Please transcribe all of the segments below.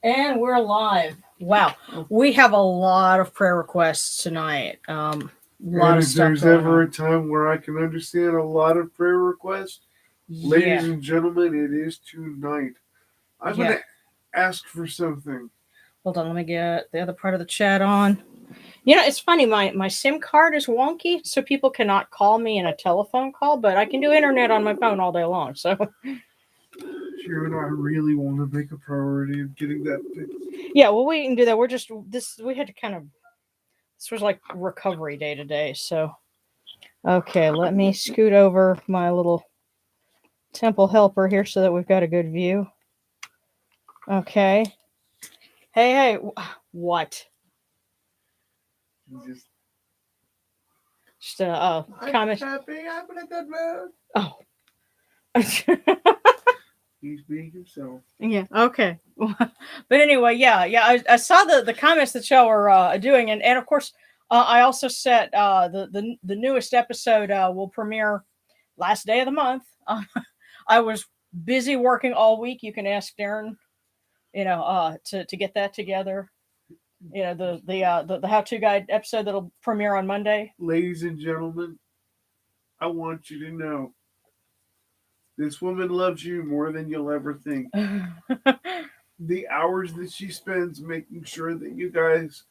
And we're live. Wow. We have a lot of prayer requests tonight. A lot And of if stuff there's going ever on. a time where I can understand a lot of prayer requests, Yeah. ladies and gentlemen, it is tonight. I'm going Yeah. to ask for something. Hold on, let me get the other part of the chat on. You know, it's funny, my SIM card is wonky, so people cannot call me in a telephone call, but I can do internet on my phone all day long. So Sharon and I really want to make a priority of getting that fixed. yeah, well we can do that. We're just this we had to kind of this was like recovery day today. So okay, let me scoot over my little temple helper here so that we've got a good view. Okay. Hey, what? Just, Just comment. happy, I'm in a good mood. Oh. He's being himself. Yeah. Okay. But anyway, yeah. I saw the comments that y'all were doing, and of course, I also set the newest episode will premiere last day of the month. I was busy working all week. You can ask Darren, to get that together. You know the how to guide episode that'll premiere on Monday. Ladies and gentlemen, I want you to know this woman loves you more than you'll ever think. The hours that she spends making sure that you guys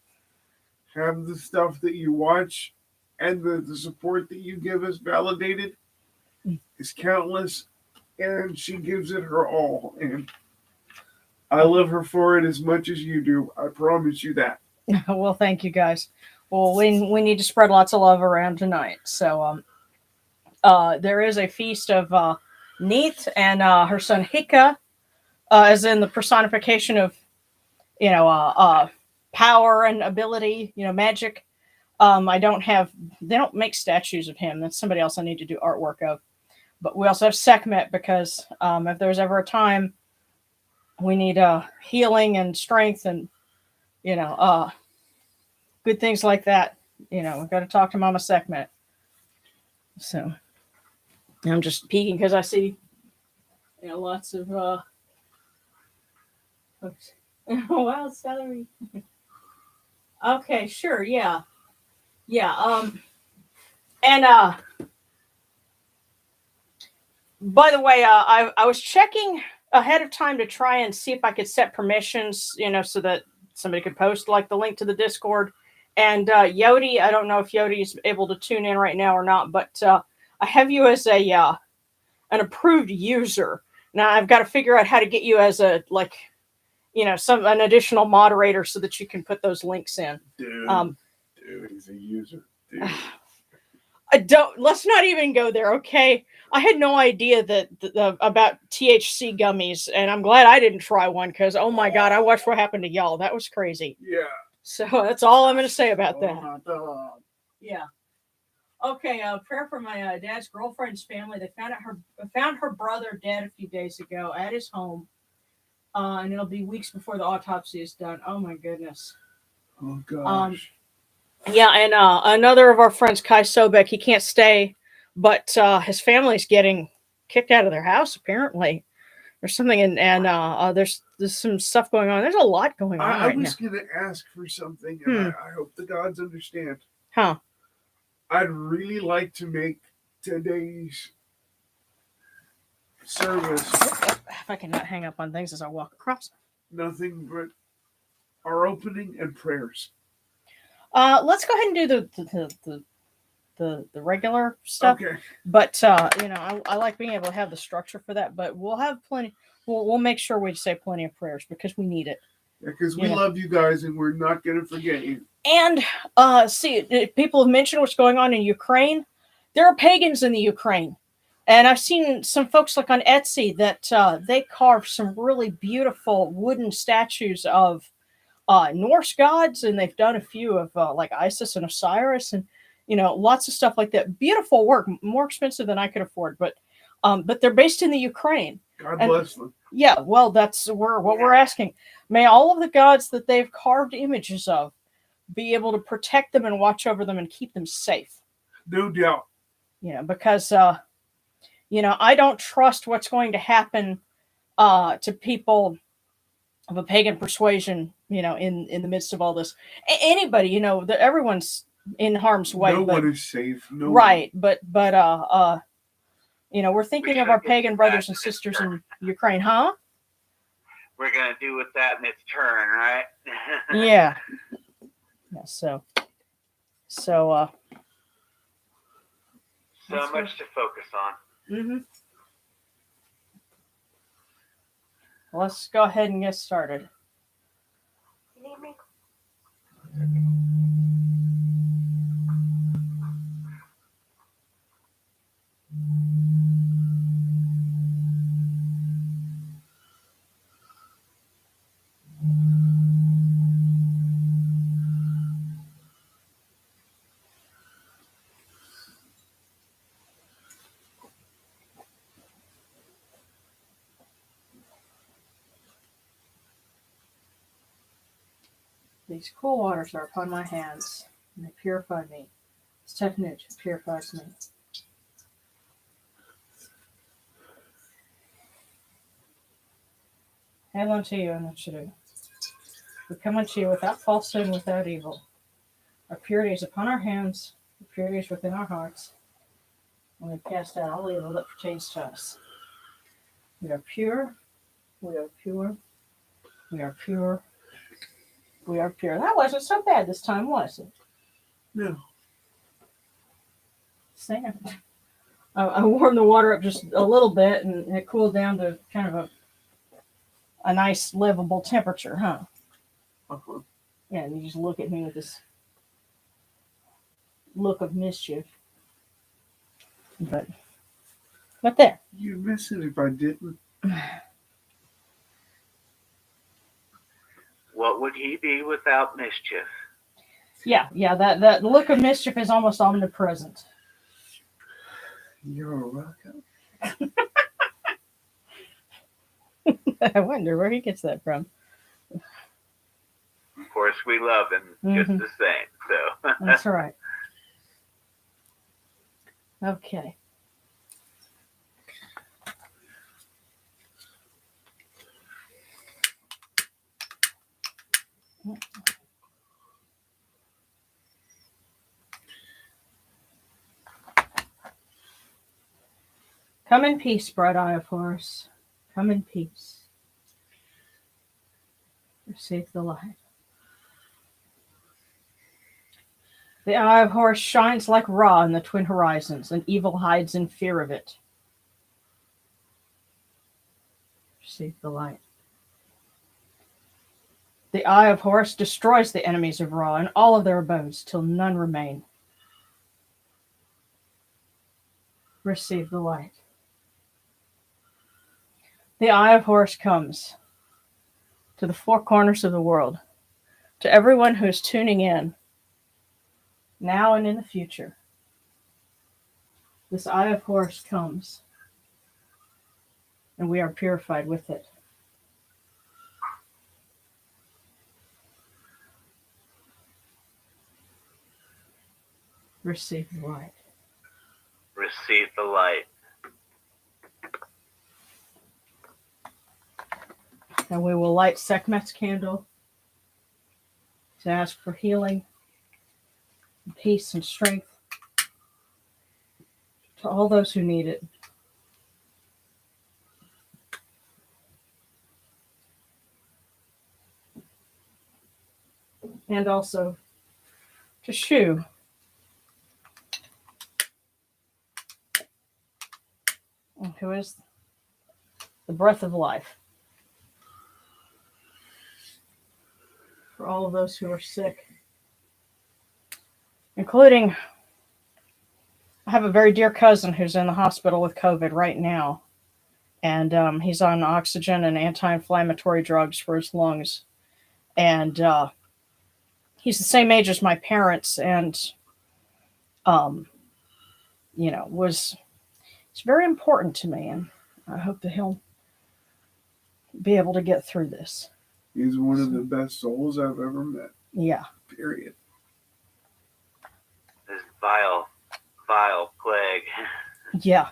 have the stuff that you watch and the support that you give us validated is countless, and she gives it her all. And I love her for it as much as you do. I promise you that. Well, thank you guys. Well, we need to spread lots of love around tonight. So there is a feast of Neith and her son Hika, as in the personification of you know power and ability, magic. I don't have they don't make statues of him. That's somebody else I need to do artwork of. But we also have Sekhmet because if there's ever a time we need healing and strength and you know good things like that. We've got to talk to Mama Sekhmet. So I'm just peeking because I see lots of folks. Oh wow, celery. Okay, sure, yeah, yeah. And by the way, I was checking ahead of time to try and see if I could set permissions, so that somebody could post like the link to the Discord. And Yodi, I don't know if Yodi is able to tune in right now or not, but I have you as a an approved user. Now I've got to figure out how to get you as a an additional moderator so that you can put those links in. Dude, he's a user. Dude. I don't. Let's not even go there, okay? I had no idea that about THC gummies, and I'm glad I didn't try one because oh my god, I watched what happened to y'all. That was crazy. Yeah. So that's all I'm going to say about that. Oh, Yeah. Okay. Prayer for my dad's girlfriend's family. They found her brother dead a few days ago at his home, and it'll be weeks before the autopsy is done. Oh my goodness. oh gosh. Yeah, and another of our friends, Kai Sobek, he can't stay, but his family's getting kicked out of their house. Apparently, there's something, and there's some stuff going on. There's a lot going on I right was now. going to ask for something, and I hope the gods understand. Huh? I'd really like to make today's service If I can not hang up on things as I walk across. nothing but our opening and prayers. Let's go ahead and do the regular stuff. Okay. But I like being able to have the structure for that. But we'll have plenty. We'll make sure we say plenty of prayers because we need it. Because we love you guys and we're not going to forget you. And see, people have mentioned what's going on in Ukraine. There are pagans in the Ukraine. And I've seen some folks like on Etsy that they carve some really beautiful wooden statues of Norse gods, and they've done a few of like Isis and Osiris, and lots of stuff like that. Beautiful work, more expensive than I could afford, but they're based in the Ukraine. God bless them. Yeah, well, that's what we're asking. May all of the gods that they've carved images of be able to protect them and watch over them and keep them safe. No doubt. Because I don't trust what's going to happen to people of a pagan persuasion, in the midst of all this. Anybody, that everyone's in harm's way. No but, one is safe. No right, but we're thinking We of our shall get pagan to brothers that and in its sisters turn. in Ukraine, huh? We're gonna do with that in its turn, right? Yeah. Yeah. So. So That's much to focus on. Mm-hmm. Let's go ahead and get started. You need me? These cool waters are upon my hands, and they purify me. Sakhmet purifies me. Hail unto you, Anachadu. We come unto you without falsehood and without evil. Our purity is upon our hands, our purity is within our hearts, and we cast out all evil that pertains to us. We are pure, we are pure, we are pure, we are pure. That wasn't so bad this time, was it? No. Sam. I warmed the water up just a little bit, and it cooled down to kind of a nice livable temperature, huh? Uh-huh. Yeah, and you just look at me with this look of mischief. But there. You'd miss it if I didn't. What would he be without mischief? Yeah, that look of mischief is almost omnipresent. You're welcome. I wonder where he gets that from. Of course, we love him just the same. So That's right. Okay. Come in peace, bright Eye of Horus. Come in peace. Receive the light. The Eye of Horus shines like Ra in the twin horizons, and evil hides in fear of it. Receive the light. The Eye of Horus destroys the enemies of Ra and all of their abodes till none remain. Receive the light. The Eye of Horus comes to the four corners of the world, to everyone who is tuning in, now and in the future. This Eye of Horus comes, and we are purified with it. Receive the light. receive the light. And we will light Sekhmet's candle to ask for healing, and peace, and strength to all those who need it. And also to Shu, who is the breath of life. For all of those who are sick, including, I have a very dear cousin who's in the hospital with COVID right now, and he's on oxygen and anti-inflammatory drugs for his lungs, and he's the same age as my parents, and it's very important to me, and I hope that he'll be able to get through this. He's one of the best souls I've ever met. Yeah. Period. This vile, vile plague. Yeah.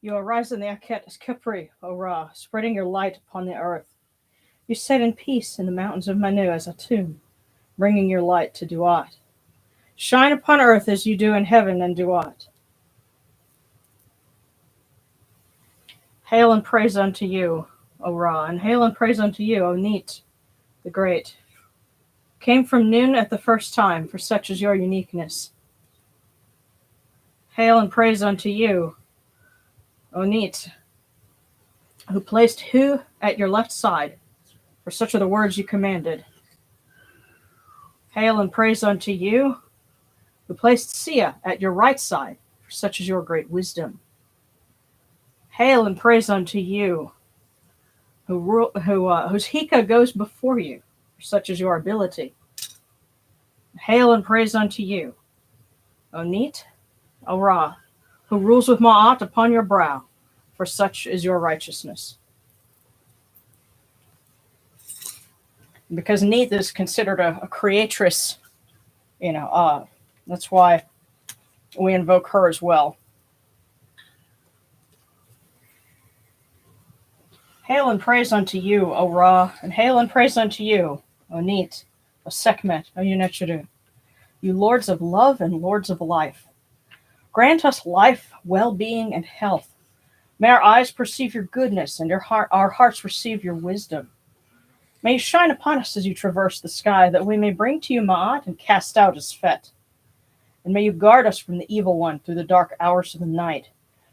You arise in the Akhet Kipri, O Ra, spreading your light upon the earth. You set in peace in the mountains of Manu as a tomb, bringing your light to Duat. Shine upon earth as you do in heaven and Duat. Hail and praise unto you, O Ra, and hail and praise unto you, O Neith, the Great. Came from noon at the first time, for such is your uniqueness. Hail and praise unto you, O Neith, who placed Hu at your left side, for such are the words you commanded. Hail and praise unto you, who placed Sia at your right side, for such is your great wisdom. Hail and praise unto you, whose Hika goes before you, for such is your ability. Hail and praise unto you, O Neith, O Ra, who rules with Ma'at upon your brow, for such is your righteousness. Because Neith is considered a creatress, that's why we invoke her as well. Hail and praise unto you, O Ra, and hail and praise unto you, O Neith, O Sakhmet, O Untitled, you lords of love and lords of life. Grant us life, well-being, and health. May our eyes perceive your goodness and our hearts receive your wisdom. May you shine upon us as you traverse the sky, that we may bring to you Ma'at and cast out his Fet. And may you guard us from the evil one through the dark hours of the night,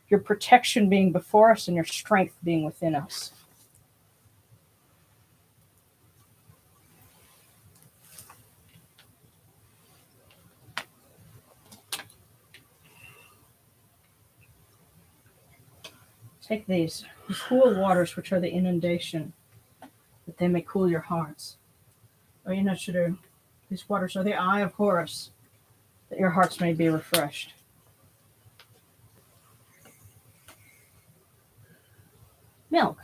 your protection being before us and your strength being within us. Take these, the cool waters which are the inundation, that they may cool your hearts. O Untitled, these waters are the Eye of Horus, that your hearts may be refreshed. Milk,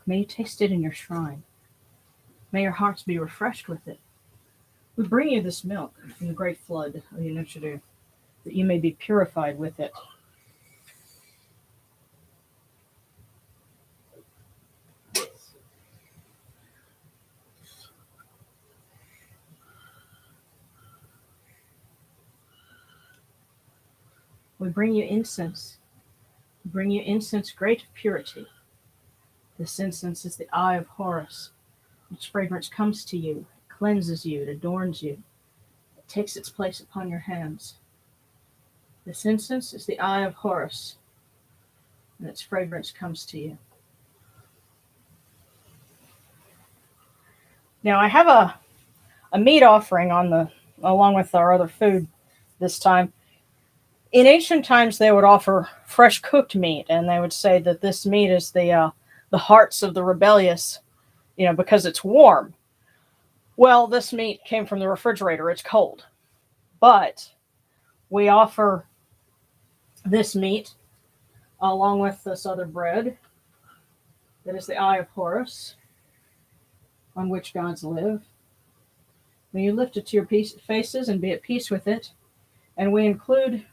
may you taste it in your shrine. May your hearts be refreshed with it. We bring you this milk from the great flood, O Untitled, that you may be purified with it. We bring you incense. We bring you incense great of purity. This incense is the Eye of Horus. Its fragrance comes to you, it cleanses you, it adorns you. It takes its place upon your hands. This incense is the Eye of Horus, and its fragrance comes to you. Now I have a meat offering along with our other food this time. In ancient times, they would offer fresh cooked meat, and they would say that this meat is the hearts of the rebellious, because it's warm. Well, this meat came from the refrigerator. It's cold. But we offer this meat along with this other bread that is the Eye of Horus, on which gods live. May you lift it to your faces and be at peace with it. And we include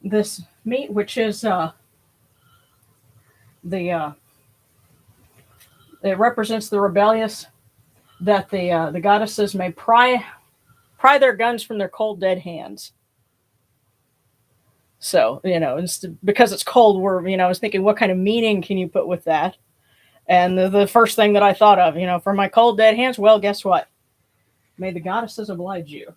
this meat, which is it represents the rebellious, that the goddesses may pry their guns from their cold dead hands. So because it's cold, I was thinking, what kind of meaning can you put with that? And the first thing that I thought of, for my cold dead hands, well, guess what? May the goddesses oblige you.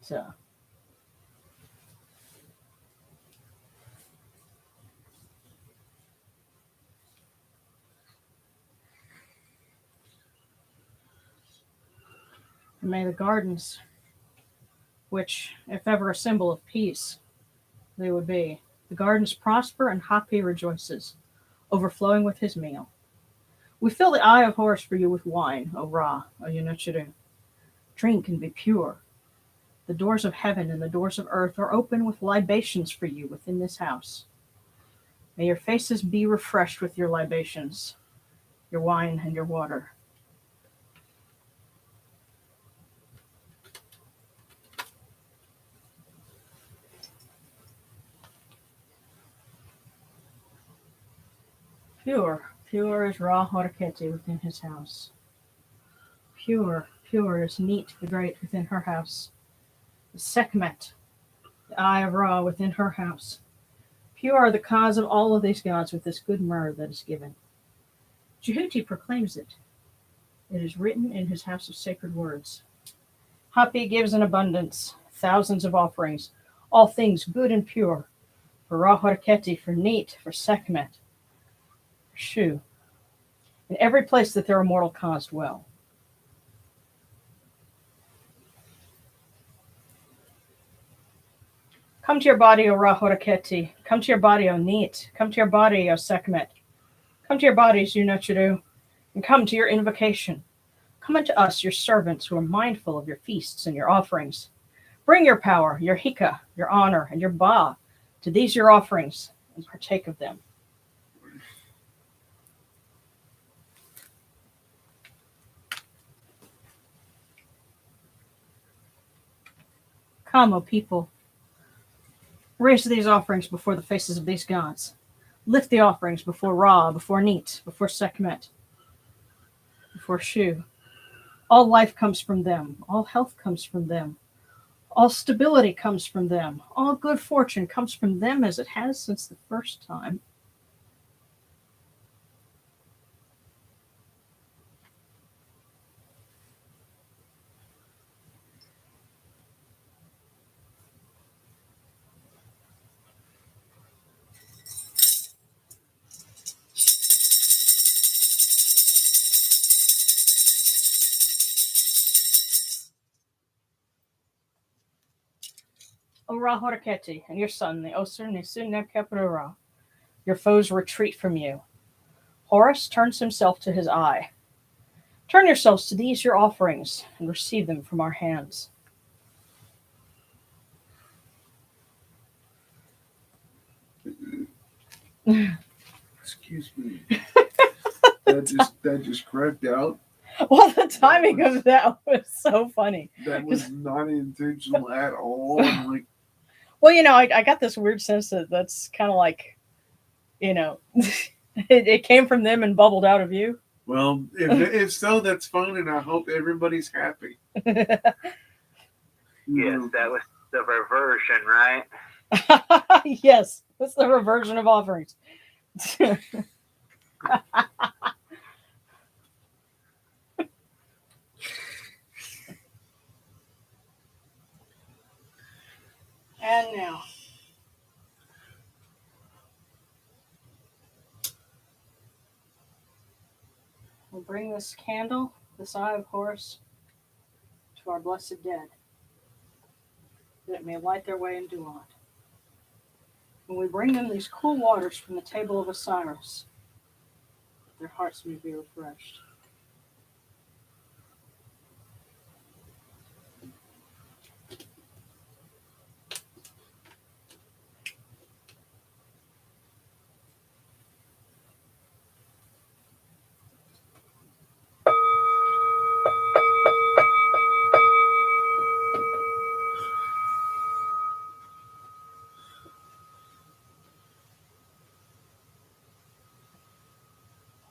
But, may the gardens, which, if ever a symbol of peace, they would be, the gardens prosper and Hapi rejoices, overflowing with his meal. We fill the Eye of Horus for you with wine, O Ra, O Untitled. Drink and be pure. The doors of heaven and the doors of earth are open with libations for you within this house. May your faces be refreshed with your libations, your wine and your water. Pure, pure is Ra Horaketi within his house. Pure, pure is Neith the Great within her house. Sekhmet, the Eye of Ra within her house. Pure are the cause of all of these gods with this good myrrh that is given. Jehuti proclaims it. It is written in his house of sacred words. Hapi gives in abundance, thousands of offerings, all things good and pure, for Ra Horaketi, for Neith, for Sekhmet, for Shu, in every place that there are mortal cause dwell. Come to your body, O Ra Horaketi. Come to your body, O Neith. Come to your body, O Sakhmet. Come to your bodies, you Nechiru, and come to your invocation. Come unto us, your servants, who are mindful of your feasts and your offerings. Bring your power, your hika, your honor, and your ba to these your offerings, and partake of them. Come, O people. Raise these offerings before the faces of these gods. Lift the offerings before Ra, before Neith, before Sekhmet, before Shu. All life comes from them. All health comes from them. All stability comes from them. All good fortune comes from them as it has since the first time. O Ra Horaketi, and your son, the Osir Nisun Nebkepra, your foes retreat from you. Horus turns himself to his eye. Turn yourselves to these your offerings, and receive them from our hands. Excuse me. that just cracked out. Well, the timing of that was so funny. That was not intentional at all. I'm like, Well, I got this weird sense that that's kind of like, it came from them and bubbled out of you. well, if so, that's fine, and I hope everybody's happy. Yes, that was the reversion, right? Yes, that's the reversion of offerings. And now, we'll bring this candle, this Eye of Horus, to our blessed dead, that it may light their way in Duat. When we bring them these cool waters from the table of Osiris, that their hearts may be refreshed.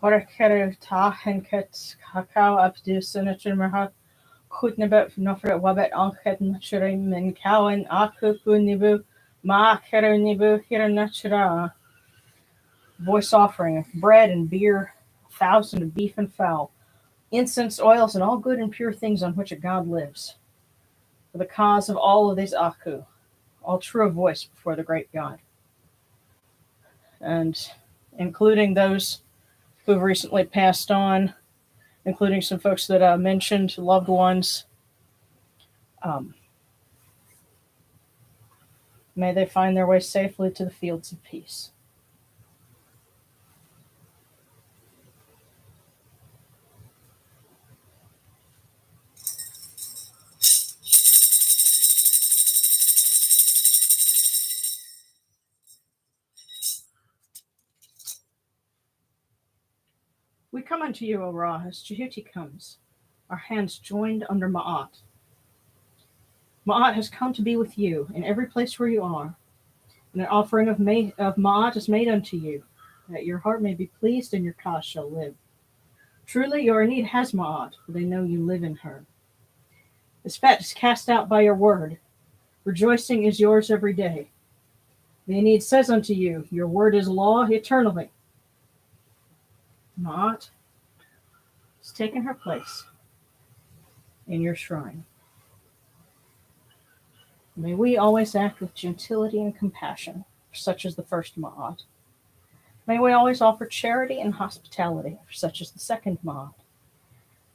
Horakeru ta henket kakao abdu sunachurmaha kutnebet nofret wabet anket naturim min kawan akupu nibu ma keru nibu hiranachura. Voice offering of bread and beer, 1,000 of beef and fowl, incense, oils, and all good and pure things on which a god lives. For the cause of all of these Aku, all true of voice before the great God. And including those who have recently passed on, including some folks that mentioned loved ones. May they find their way safely to the fields of peace. We come unto you, O Ra, as Jehuti comes, our hands joined under Ma'at. Ma'at has come to be with you in every place where you are, and an offering of Ma'at is made unto you, that your heart may be pleased and your cause shall live. Truly your need has Ma'at, for they know you live in her. The spat is cast out by your word. Rejoicing is yours every day. The need says unto you, your word is law eternally. Ma'at has taken her place in your shrine. May we always act with gentility and compassion, for such is the first Ma'at. May we always offer charity and hospitality, for such is the second Ma'at.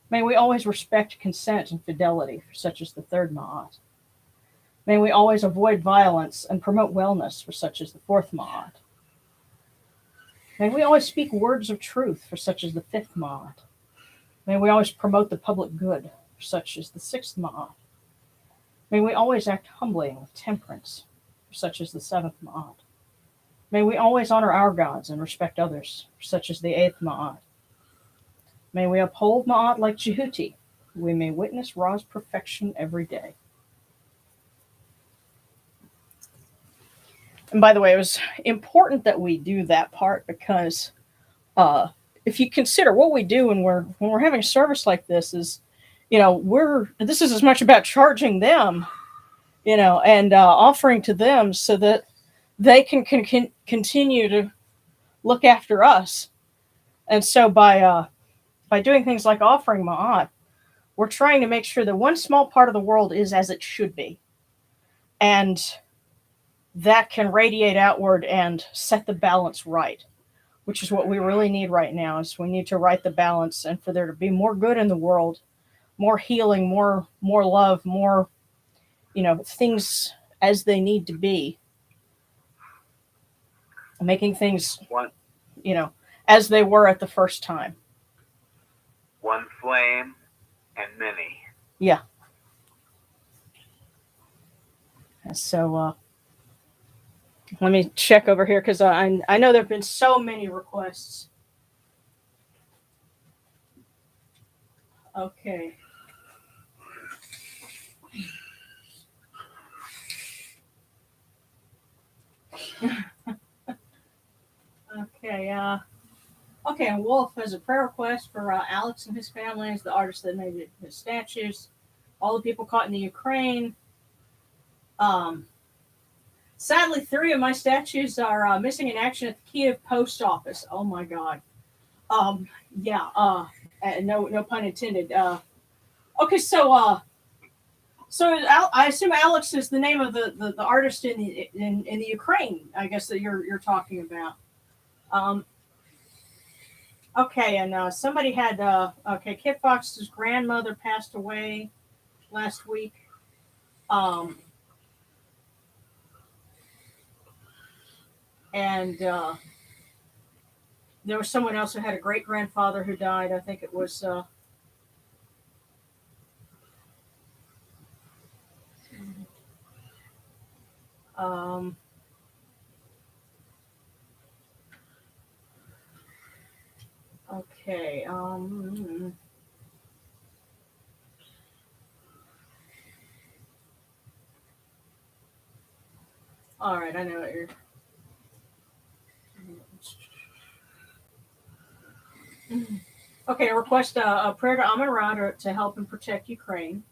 May we always respect consent and fidelity, for such is the third Ma'at. May we always avoid violence and promote wellness, for such is the fourth Ma'at. May we always speak words of truth, for such is the fifth Ma'at. May we always promote the public good, for such is the sixth Ma'at. May we always act humbly and with temperance, for such is the seventh Ma'at. May we always honor our gods and respect others, for such is the eighth Ma'at. May we uphold Ma'at like Jehuti. We may witness Ra's perfection every day. And by the way, it was important that we do that part because if you consider what we do when we're having a service like this is, this is as much about charging them, and offering to them so that they can continue to look after us. And so by doing things like offering Ma'at, we're trying to make sure that one small part of the world is as it should be. And that can radiate outward and set the balance right, which is what we really need right now. Is we need to right the balance and for there to be more good in the world, more healing, more love, more, things as they need to be, making things, as they were at the first time. One flame and many. Yeah. So let me check over here because I know there have been so many requests. Okay. Okay. Okay. And Wolf has a prayer request for Alex and his family, as the artist that made his statues, all the people caught in the Ukraine. Sadly, 3 of my statues are missing in action at the Kiev post office. Oh my God. Yeah. No pun intended. Okay. So I assume Alex is the name of the artist in the Ukraine, I guess, that you're talking about. Okay, and somebody had Kit Fox's grandmother passed away last week. And there was someone else who had a great grandfather who died. I think it was. Okay. All right, I know what you're. Okay, I request a prayer to Amun Ra to help and protect Ukraine.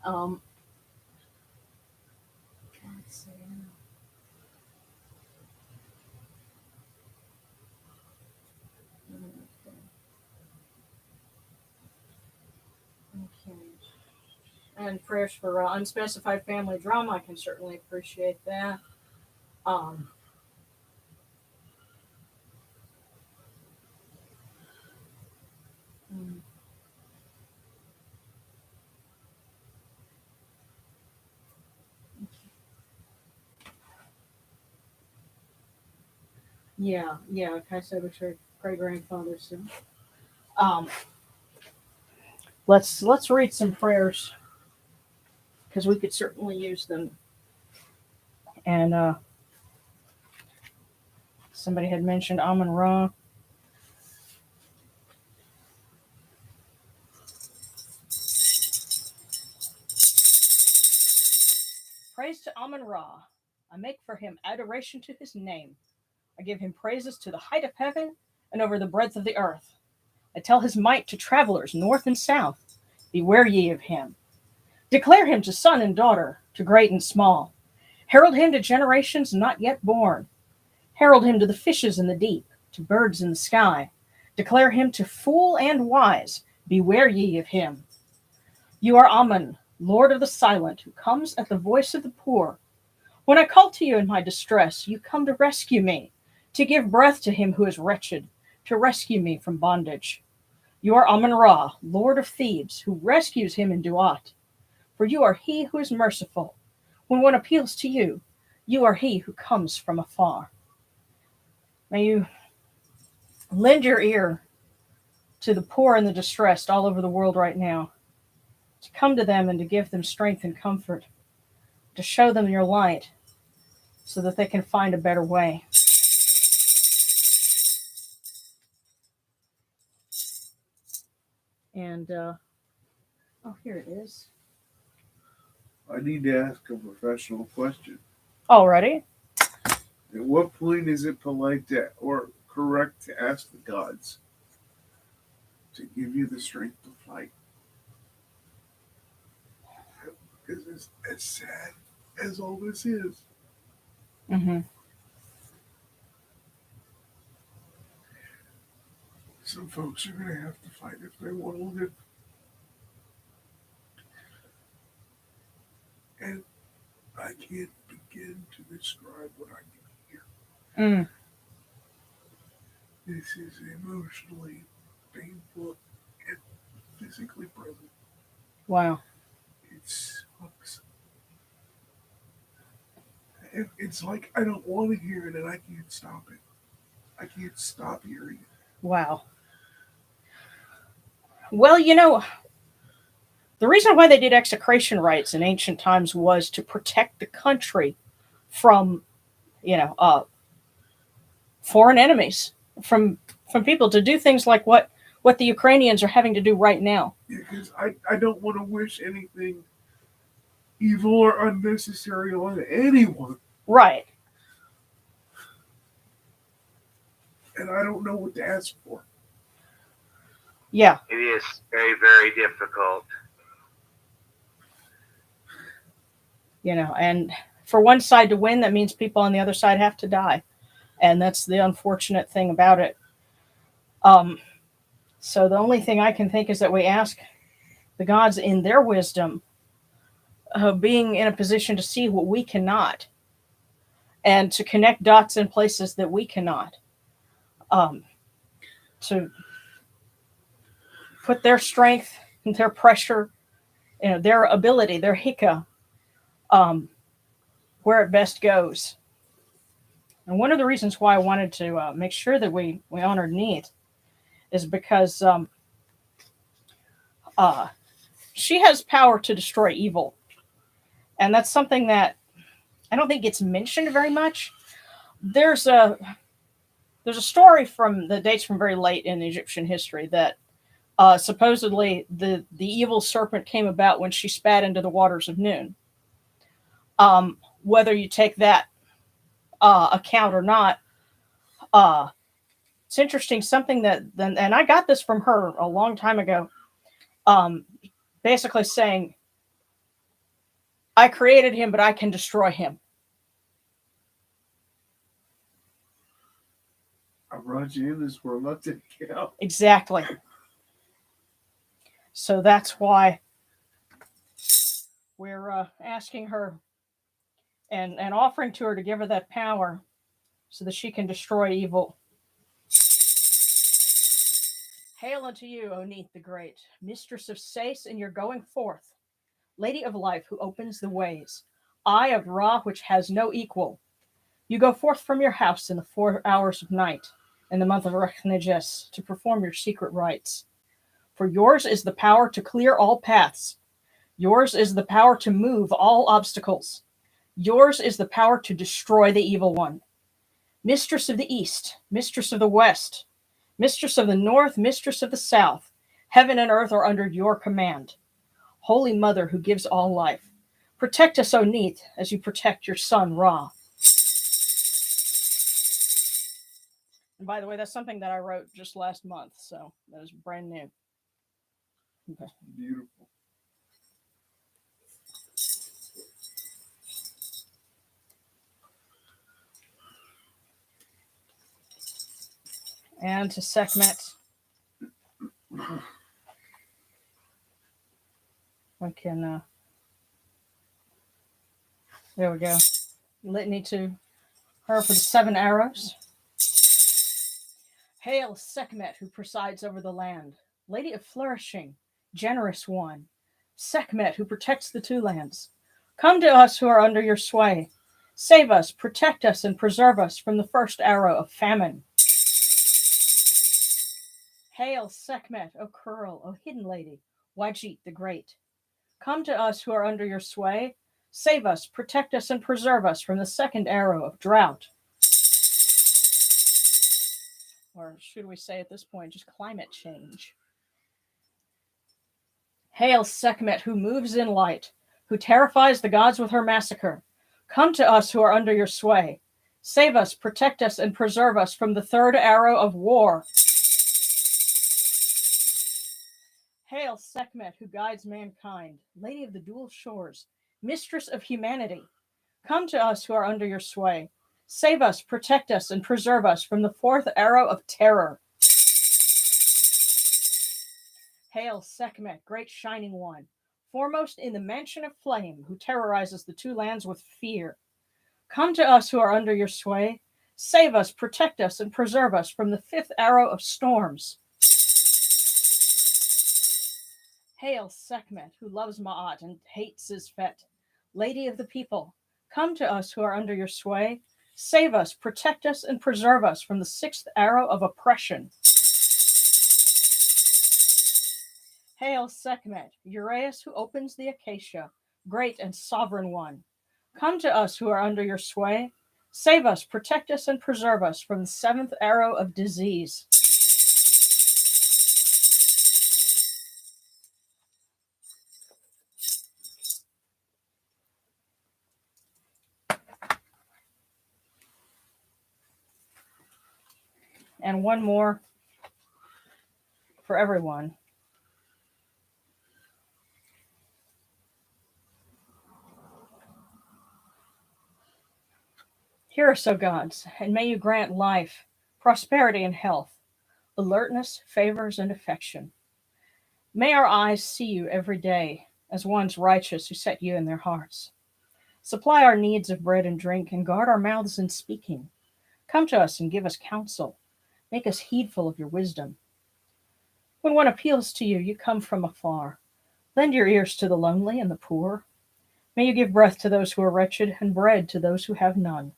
Let's see. Okay. And prayers for unspecified family drama. I can certainly appreciate that. Yeah, like I said, with your great grandfather. So, let's read some prayers because we could certainly use them. And somebody had mentioned Amun Ra. Praise to Amun Ra. I make for him adoration to his name. I give him praises to the height of heaven and over the breadth of the earth. I tell his might to travelers north and south. Beware ye of him. Declare him to son and daughter, to great and small. Herald him to generations not yet born. Herald him to the fishes in the deep, to birds in the sky. Declare him to fool and wise. Beware ye of him. You are Amun, Lord of the silent, who comes at the voice of the poor. When I call to you in my distress, you come to rescue me, to give breath to him who is wretched, to rescue me from bondage. You are Amun-Ra, Lord of Thebes, who rescues him in Duat. For you are he who is merciful. When one appeals to you, you are he who comes from afar. May you lend your ear to the poor and the distressed all over the world right now, to come to them and to give them strength and comfort, to show them your light so that they can find a better way. And, oh, here it is. I need to ask a professional question. Already? At what point is it polite or correct to ask the gods to give you the strength to fight? Because it's as sad as all this is. Mm-hmm. Some folks are going to have to fight if they want to live. And I can't begin to describe what I can hear. This is emotionally painful and physically present. Wow. It sucks. It's like I don't want to hear it and I can't stop it. I can't stop hearing it. Wow. Well, you know, the reason why they did execration rites in ancient times was to protect the country from, foreign enemies, from people to do things like what the Ukrainians are having to do right now. Yeah, because I don't want to wish anything evil or unnecessary on anyone. Right. And I don't know what to ask for. Yeah. It is very, very difficult. And for one side to win, that means people on the other side have to die. And that's the unfortunate thing about it. So the only thing I can think is that we ask the gods in their wisdom, being in a position to see what we cannot, and to connect dots in places that we cannot, to put their strength and their pressure, their ability, their hika, where it best goes. And one of the reasons why I wanted to make sure that we honored Neith is because she has power to destroy evil. And that's something that I don't think gets mentioned very much. There's a story that dates from very late in Egyptian history that supposedly the evil serpent came about when she spat into the waters of Noon. Whether you take that account or not, it's interesting. Something and I got this from her a long time ago, basically saying, I created him, but I can destroy him. I brought you in this world not to kill. Exactly. So that's why we're asking her and offering to her to give her that power so that she can destroy evil. Hail unto you, O Neith the Great, mistress of Sais in your going forth, lady of life who opens the ways, eye of Ra which has no equal. You go forth from your house in the 4 hours of night, in the month of Rechneges, to perform your secret rites. For yours is the power to clear all paths. Yours is the power to move all obstacles. Yours is the power to destroy the evil one. Mistress of the East, mistress of the West, mistress of the North, mistress of the South, heaven and earth are under your command. Holy Mother who gives all life, protect us, O Neith, as you protect your son Ra. And by the way, that's something that I wrote just last month, so that is brand new. Okay. Beautiful. And to Sekhmet, we can, there we go. Litany to her for the 7 arrows. Hail, Sekhmet, who presides over the land, lady of flourishing, generous one. Sekhmet, who protects the 2 lands. Come to us who are under your sway. Save us, protect us, and preserve us from the first arrow of famine. Hail, Sekhmet, O Curl, O hidden lady, Wajit the great. Come to us who are under your sway. Save us, protect us, and preserve us from the second arrow of drought. Or should we say at this point, just climate change. Hail, Sekhmet, who moves in light, who terrifies the gods with her massacre. Come to us who are under your sway. Save us, protect us, and preserve us from the third arrow of war. Hail, Sekhmet, who guides mankind, lady of the dual shores, mistress of humanity. Come to us who are under your sway. Save us, protect us, and preserve us from the fourth arrow of terror. Hail, Sekhmet, great shining one, foremost in the mansion of flame, who terrorizes the 2 lands with fear. Come to us who are under your sway. Save us, protect us, and preserve us from the 5th arrow of storms. Hail, Sekhmet, who loves Ma'at and hates Zizfet, lady of the people. Come to us who are under your sway. Save us, protect us, and preserve us from the 6th arrow of oppression. Hail, Sekhmet, Uraeus who opens the acacia, great and sovereign one. Come to us who are under your sway. Save us, protect us, and preserve us from the 7th arrow of disease. And one more for everyone. Hear us, O gods, and may you grant life, prosperity, and health, alertness, favors, and affection. May our eyes see you every day as ones righteous who set you in their hearts. Supply our needs of bread and drink, and guard our mouths in speaking. Come to us and give us counsel. Make us heedful of your wisdom. When one appeals to you, you come from afar. Lend your ears to the lonely and the poor. May you give breath to those who are wretched, and bread to those who have none.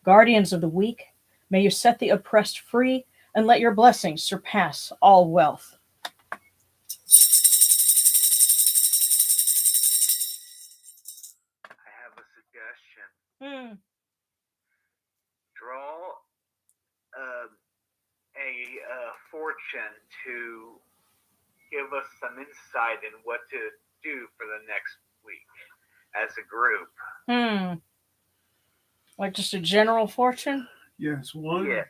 Guardians of the weak, may you set the oppressed free, and let your blessings surpass all wealth. I have a suggestion. Draw a fortune to give us some insight in what to do for the next week as a group. Like just a general fortune? Yes, one. Yes.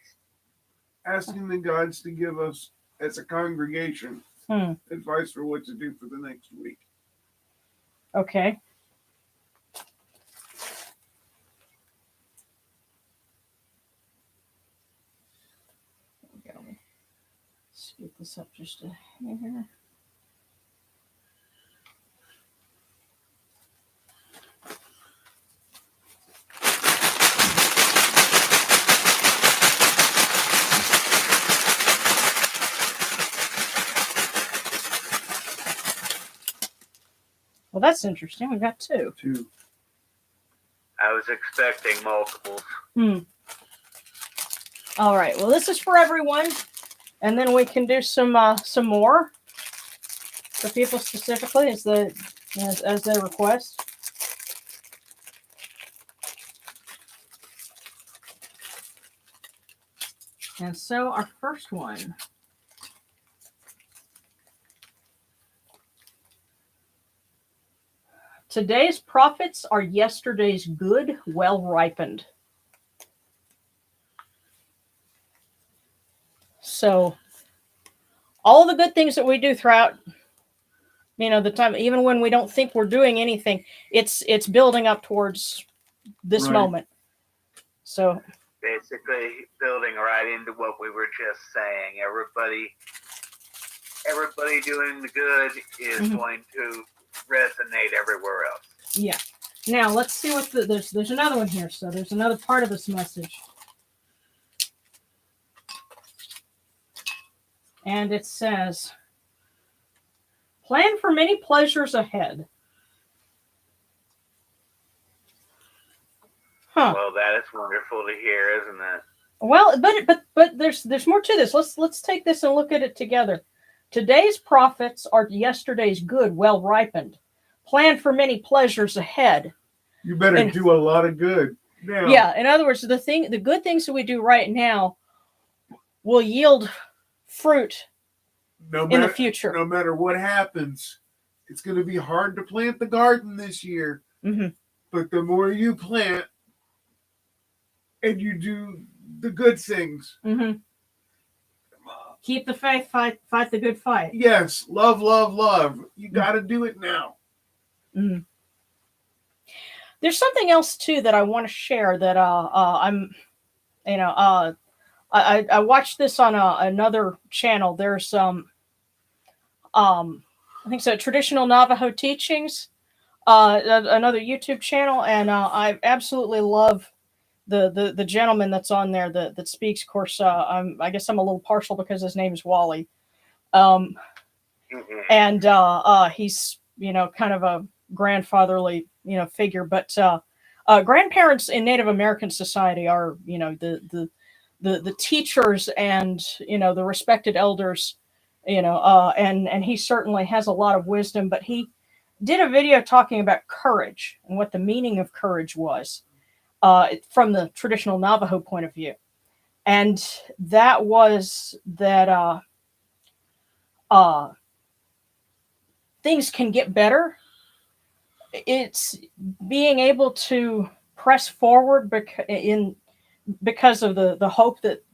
Asking the gods to give us, as a congregation, advice for what to do for the next week. Okay. Speed this up just a hair. Well, that's interesting. We got 2. 2. I was expecting multiples. All right. Well, this is for everyone, and then we can do some more for people specifically as they request. And so our first one. Today's profits are yesterday's good, well ripened. So all the good things that we do throughout, the time, even when we don't think we're doing anything, it's building up towards this Right. moment. So Basically, building right into what we were just saying. Everybody doing the good is going to resonate everywhere else. yeah. Now let's see what there's another one here. So there's another part of this message. And it says, plan for many pleasures ahead. Huh. Well, that is wonderful to hear, isn't it? Well, but there's more to this. Let's take this and look at it together. Today's profits are yesterday's good, well ripened. Plan for many pleasures ahead. You better do a lot of good now. Yeah, in other words, the good things that we do right now will yield fruit in the future. No matter what happens, it's going to be hard to plant the garden this year. Mm-hmm. But the more you plant and you do the good things. Mm-hmm. Keep the faith, fight the good fight. Yes, love, love, love. You got to do it now. Mm-hmm. There's something else too that I want to share that I watched this on another channel. There's I think so, Traditional Navajo Teachings, another YouTube channel, and I absolutely love the gentleman that's on there that speaks. Of course, I guess I'm a little partial because his name is Wally, and he's kind of a grandfatherly figure, but grandparents in Native American society are the teachers and the respected elders, and he certainly has a lot of wisdom. But he did a video talking about courage and what the meaning of courage was from the traditional Navajo point of view, and that was that things can get better. It's being able to press forward because of the hope that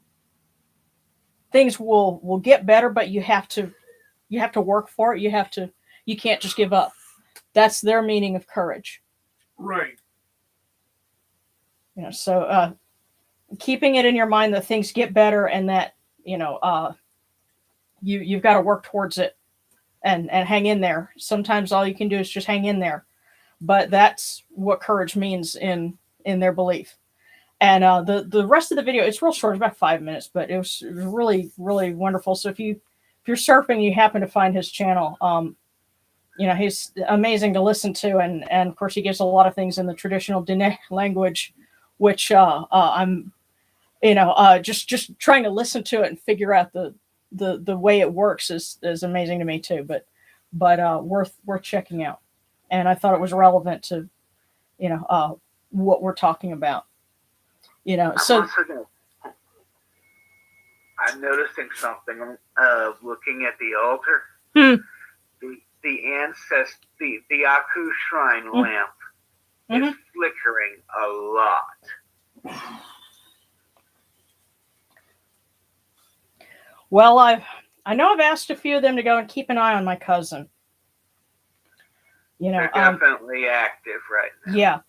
things will get better, but you have to work for it. You can't just give up. That's their meaning of courage. Right. So keeping it in your mind that things get better and that you've got to work towards it and hang in there. Sometimes all you can do is just hang in there. But that's what courage means in their belief. And the rest of the video, it's real short, it's about 5 minutes, but it was really, really wonderful. So if you're surfing, you happen to find his channel, he's amazing to listen to. And of course, he gives a lot of things in the traditional Diné language, which I'm, just trying to listen to it and figure out the way it works is amazing to me too. But worth checking out. And I thought it was relevant to, what we're talking about. So I'm noticing something. Looking at the altar, the ancestor, the Aku shrine lamp is flickering a lot. Well, I know I've asked a few of them to go and keep an eye on my cousin. They're definitely active right now.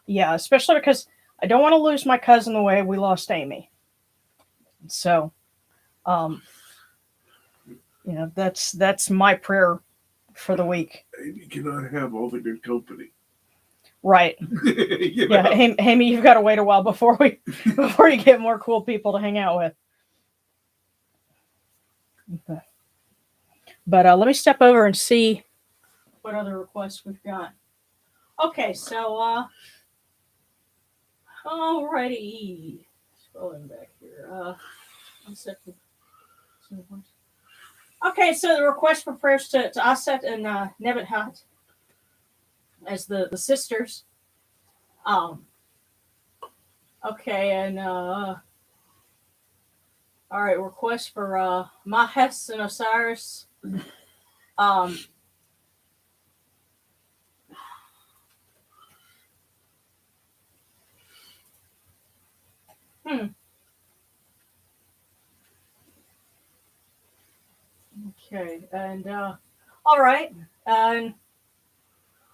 Yeah, especially because I don't want to lose my cousin the way we lost Amy. So, that's my prayer for the week. Amy cannot have all the good company. Right. Yeah, Amy, you've got to wait a while before you get more cool people to hang out with. Okay. But let me step over and see what other requests we've got. Okay, so alrighty. Scrolling back here. One second. Okay, so the request for prayers to Aset and Nebuchadnezzar as the sisters. Okay, and all right, request for Mahes and Osiris. Okay, and all right, and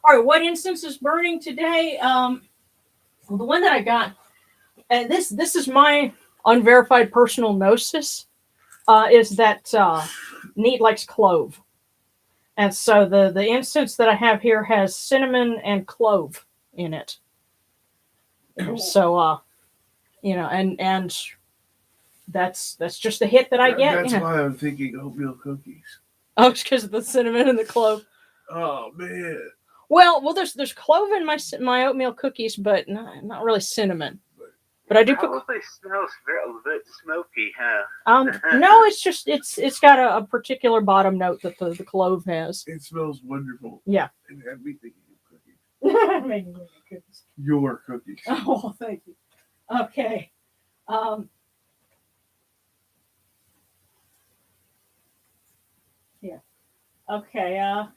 all right. What instance is burning today? The one that I got, and this is my unverified personal gnosis, is that Neat likes clove, and so the instance that I have here has cinnamon and clove in it. So and that's just the hit that I get. That's why I'm thinking oatmeal cookies. Oh, it's because of the cinnamon and the clove. Oh man. Well, there's clove in my oatmeal cookies, but not really cinnamon. But I do put. Probably smells a little bit smoky, huh? No, it's got a particular bottom note that the clove has. It smells wonderful. Yeah. And had me thinking of cookies. Making cookies. Your cookies. Oh, thank you. Okay. Yeah. Okay. All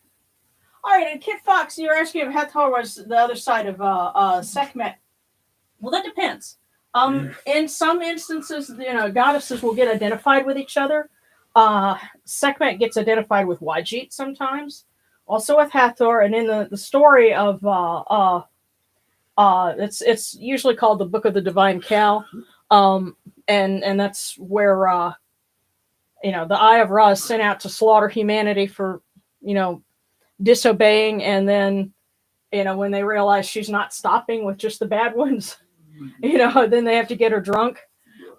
right. And Kit Fox, you were asking if Hathor was the other side of Sekhmet. Well, that depends. In some instances, goddesses will get identified with each other. Sekhmet gets identified with Wajit sometimes, also with Hathor, and in the story of it's usually called the Book of the Divine Cow, and that's where the Eye of Ra is sent out to slaughter humanity for disobeying, and then when they realize she's not stopping with just the bad ones. Then they have to get her drunk.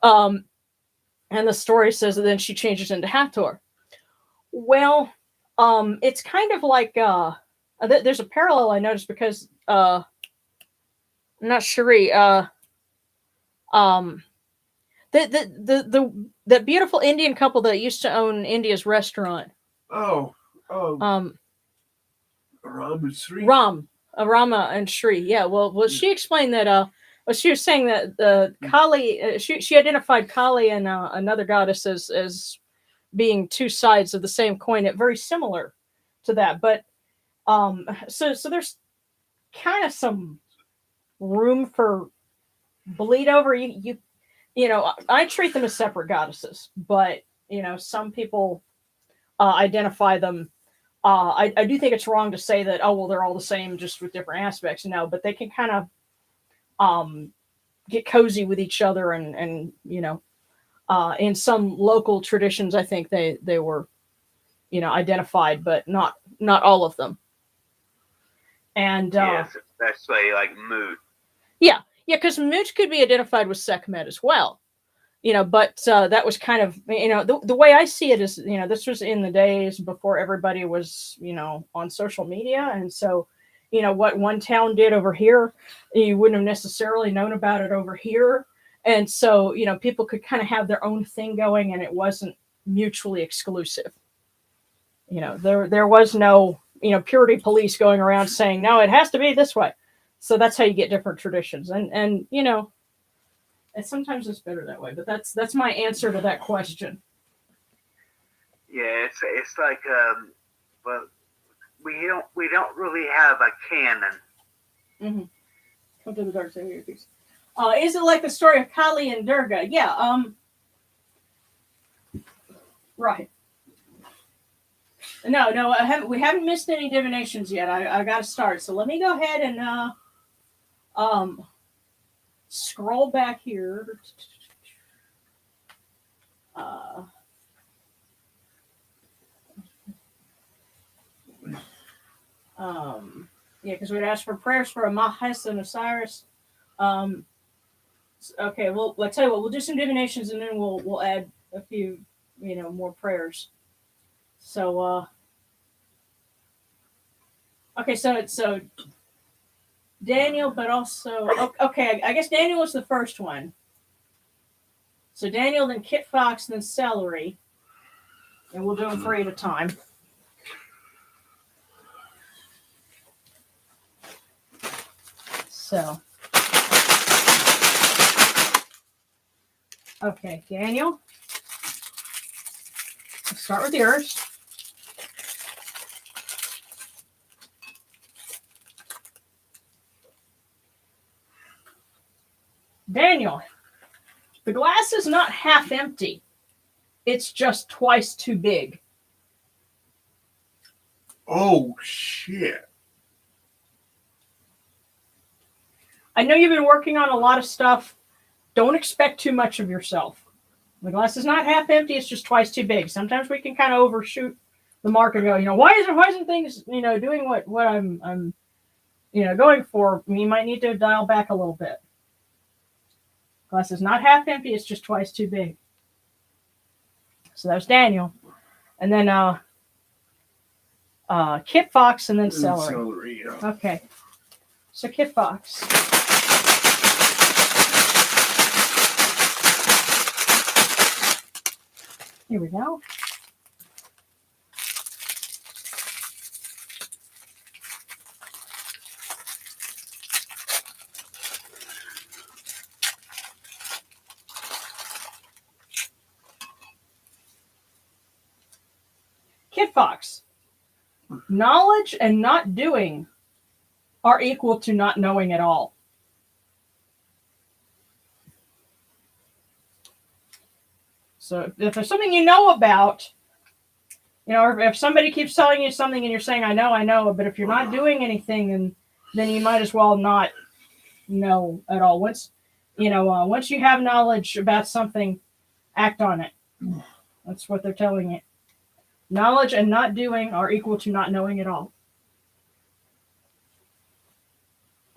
And the story says that then she changes into Hathor. Well, it's kind of like there's a parallel I noticed because I'm not sure. The beautiful Indian couple that used to own India's restaurant. Ram and Sri. Rama and Sri. Yeah. Well, she explained that. She was saying that Kali, she identified Kali and another goddess as being two sides of the same coin, very similar to that. But so there's kind of some room for bleed over. I treat them as separate goddesses, but some people identify them. I do think it's wrong to say that they're all the same just with different aspects. No, but they can kind of get cozy with each other and in some local traditions I think they were identified, but not all of them. And yes, especially like Moot. Yeah, because Moot could be identified with Sekhmet as well, but that was kind of the way I see it is this was in the days before everybody was on social media, and so what one town did over here, you wouldn't have necessarily known about it over here. And so, people could kind of have their own thing going and it wasn't mutually exclusive. There was no, purity police going around saying, no, it has to be this way. So that's how you get different traditions. And and sometimes it's better that way, but that's my answer to that question. Yeah, it's like, we don't really have a canon. Mm-hmm. Come to the dark side of your piece. Is it like the story of Kali and Durga? Yeah. Right. No, we haven't missed any divinations yet. I got to start. So let me go ahead and scroll back here. Because we'd ask for prayers for Amahes and Osiris. Okay, well, I'll tell you what, we'll do some divinations and then we'll add a few, more prayers. So, okay, so Daniel, but also, okay, I guess Daniel was the first one. So Daniel, then Kit Fox, then Celery. And we'll do them 3 at a time. So, okay, Daniel. Let's start with yours. Daniel, the glass is not half empty. It's just twice too big. Oh, shit. I know you've been working on a lot of stuff. Don't expect too much of yourself. The glass is not half empty, it's just twice too big. Sometimes we can kind of overshoot the mark and go, why isn't things, doing what I'm going for? You might need to dial back a little bit. Glass is not half empty, it's just twice too big. So that was Daniel. And then Kit Fox and then Celery. Celery, yeah. Okay. So Kit Fox. Here we go. Kit Fox. Knowledge and not doing are equal to not knowing at all. So if there's something you know about, or if somebody keeps telling you something and you're saying, I know, but if you're not doing anything, then you might as well not know at all. Once you have knowledge about something, act on it. That's what they're telling you. Knowledge and not doing are equal to not knowing at all.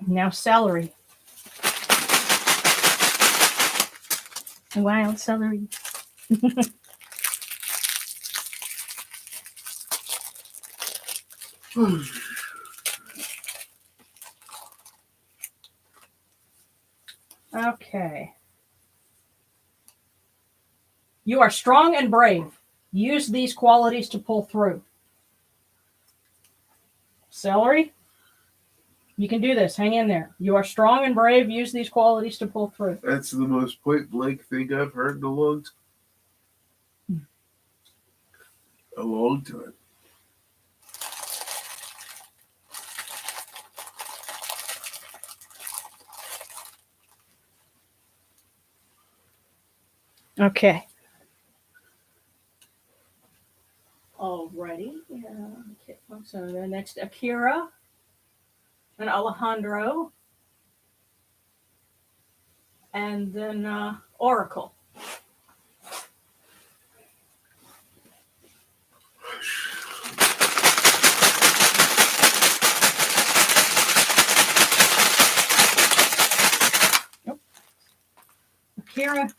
Now Celery. Wild celery. Okay. You are strong and brave. Use these qualities to pull through. Celery, you can do this. Hang in there. You are strong and brave. Use these qualities to pull through. That's the most point blank thing I've heard in a long time. A long time. Okay. Alrighty. So the next, Akira and Alejandro. And then Oracle. Nope. Akira,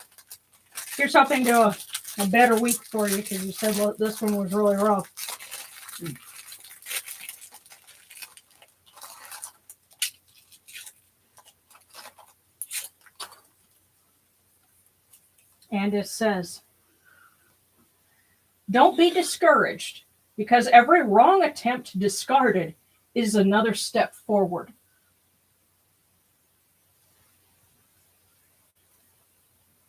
here's hoping to a better week for you because you said this one was really rough. And it says, don't be discouraged because every wrong attempt discarded is another step forward.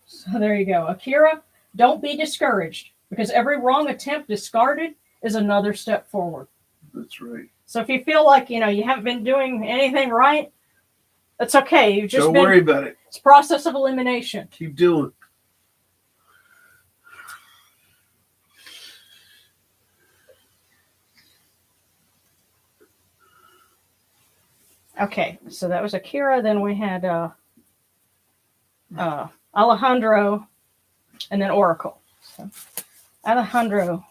So there you go. Akira, don't be discouraged because every wrong attempt discarded is another step forward. That's right. So if you feel like, you haven't been doing anything right, that's okay. You've just Don't worry about it. It's a process of elimination. Keep doing it. Okay, so that was Akira. Then we had Alejandro, and then Oracle. So, Alejandro.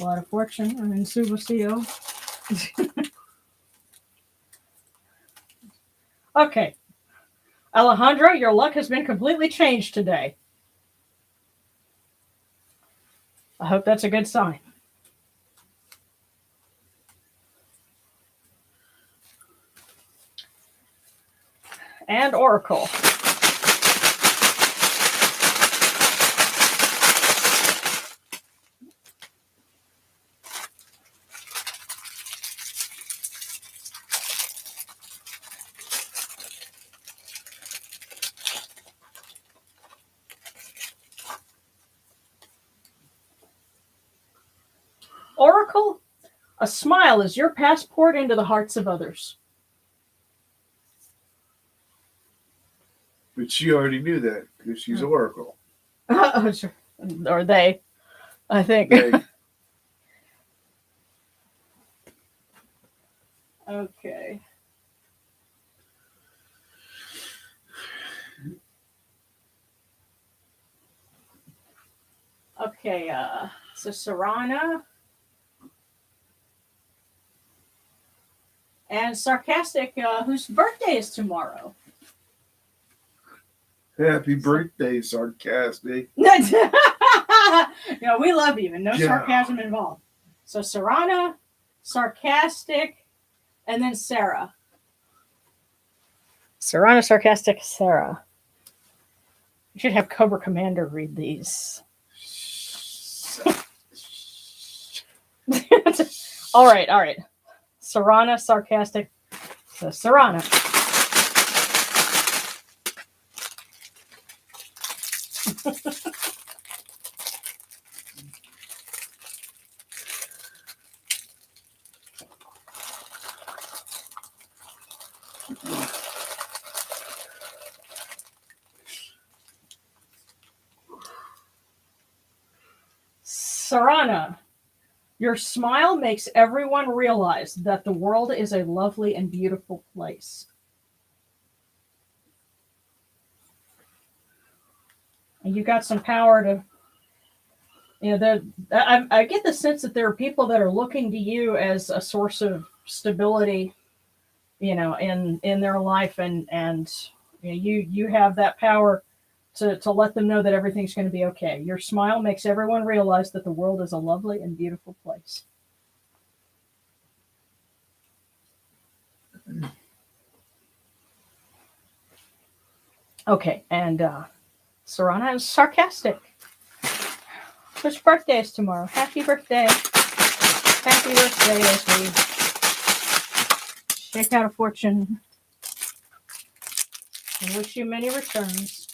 A lot of fortune. I'm in Subasio. Okay. Alejandro, your luck has been completely changed today. I hope that's a good sign. And Oracle. Oracle, a smile is your passport into the hearts of others. But she already knew that because she's Oracle. Or they, I think. They, Okay. Okay, so Sarana and Sarcastic, whose birthday is tomorrow. happy birthday, Sarcastic. We love you, and no sarcasm involved. So Sarana, Sarcastic, and then Sarah. Sarana, Sarcastic, Sarah. You should have Cobra Commander read these. All right. Sarana, Sarcastic. So Sarana. Sarana, your smile makes everyone realize that the world is a lovely and beautiful place. And you got some power to, I get the sense that there are people that are looking to you as a source of stability, in their life, and you have that power to let them know that everything's going to be okay. Your smile makes everyone realize that the world is a lovely and beautiful place. Okay, and Sarana is Sarcastic. Whose birthday is tomorrow? Happy birthday. Happy birthday as we shake out a fortune. I wish you many returns.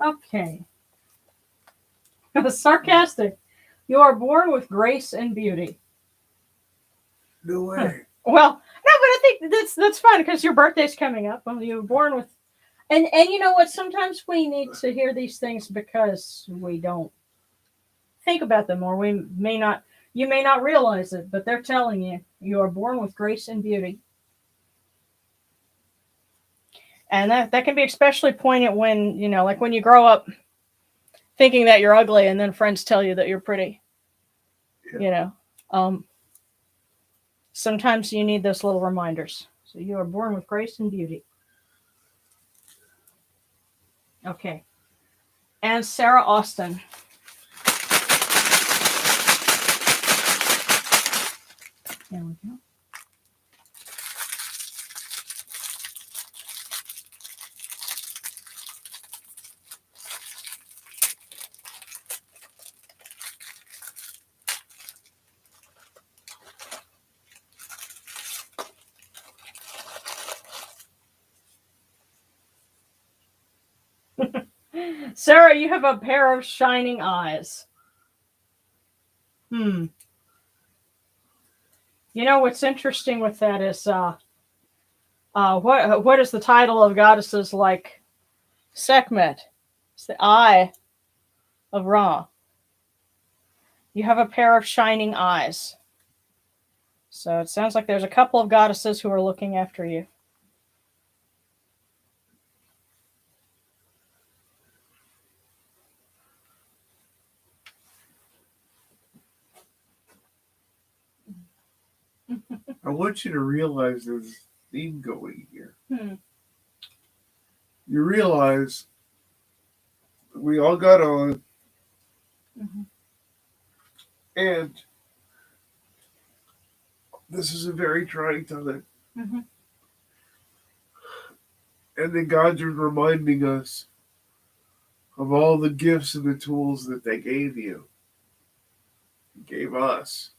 Okay. Sarcastic. You are born with grace and beauty. No way. Well, no, but I think that's fun because your birthday's coming up. Well, you were born with, and you know what? Sometimes we need to hear these things because we don't think about them, or you may not realize it, but they're telling you you are born with grace and beauty. And that can be especially poignant when, like when you grow up thinking that you're ugly and then friends tell you that you're pretty. Yeah. Sometimes you need those little reminders. So you are born with grace and beauty. Okay. And Sarah Austin. There we go. Sarah, you have a pair of shining eyes. You know what's interesting with that is what is the title of goddesses like Sekhmet? It's the Eye of Ra. You have a pair of shining eyes. So it sounds like there's a couple of goddesses who are looking after you. I want you to realize there's a theme going here. You realize we all got on, and this is a very trying time. And then God's reminding us of all the gifts and the tools that they gave you, gave us,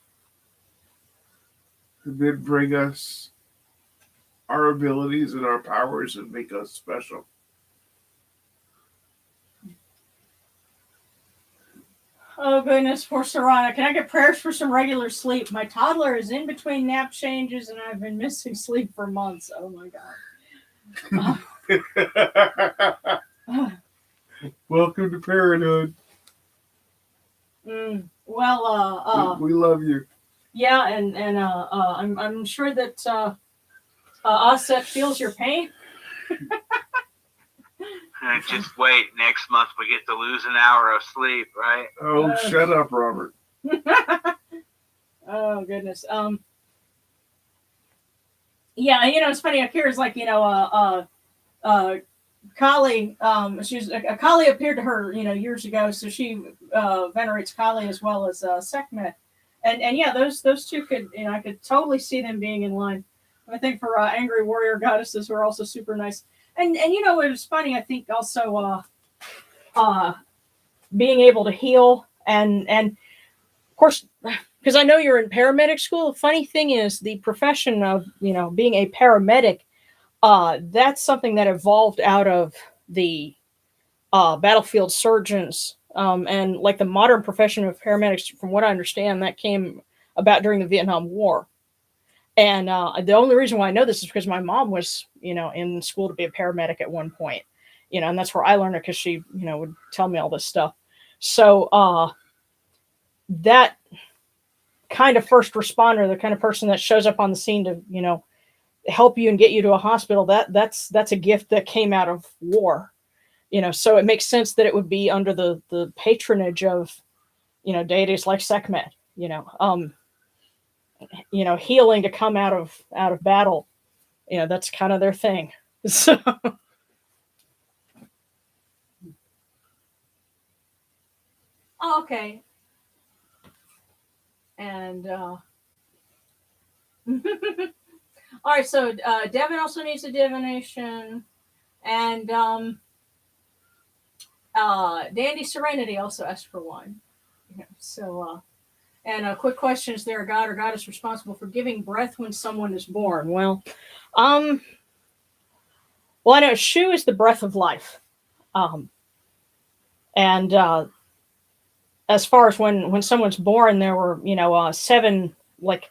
and then bring us our abilities and our powers and make us special. Oh goodness, poor Serana. Can I get prayers for some regular sleep? My toddler is in between nap changes and I've been missing sleep for months. Oh my god. Welcome to parenthood. Well, we love you. yeah, and I'm sure that Osset feels your pain. Just wait. Next month we get to lose an hour of sleep, right? Oh, shut up, Robert. Oh goodness. Yeah, it's funny. Akira's like, Kali. She's Kali appeared to her, years ago, so she venerates Kali as well as Sekhmet, and yeah, those two could, I could totally see them being in line. I think for angry warrior goddesses who are also super nice. And it was funny. I think also being able to heal and of course, because I know you're in paramedic school. The funny thing is the profession of being a paramedic. That's something that evolved out of the battlefield surgeons and like the modern profession of paramedics. From what I understand, that came about during the Vietnam War. And the only reason why I know this is because my mom was, in school to be a paramedic at one point, and that's where I learned it because she, would tell me all this stuff. So that kind of first responder, the kind of person that shows up on the scene to, help you and get you to a hospital, that's a gift that came out of war, so it makes sense that it would be under the patronage of, deities like Sekhmet, healing to come out of battle, that's kind of their thing. So okay. And all right, so Devin also needs a divination, and Dandy Serenity also asked for one. So and a quick question: is there a god or goddess responsible for giving breath when someone is born? Well, I know Shu is the breath of life, and as far as when someone's born, there were 7 like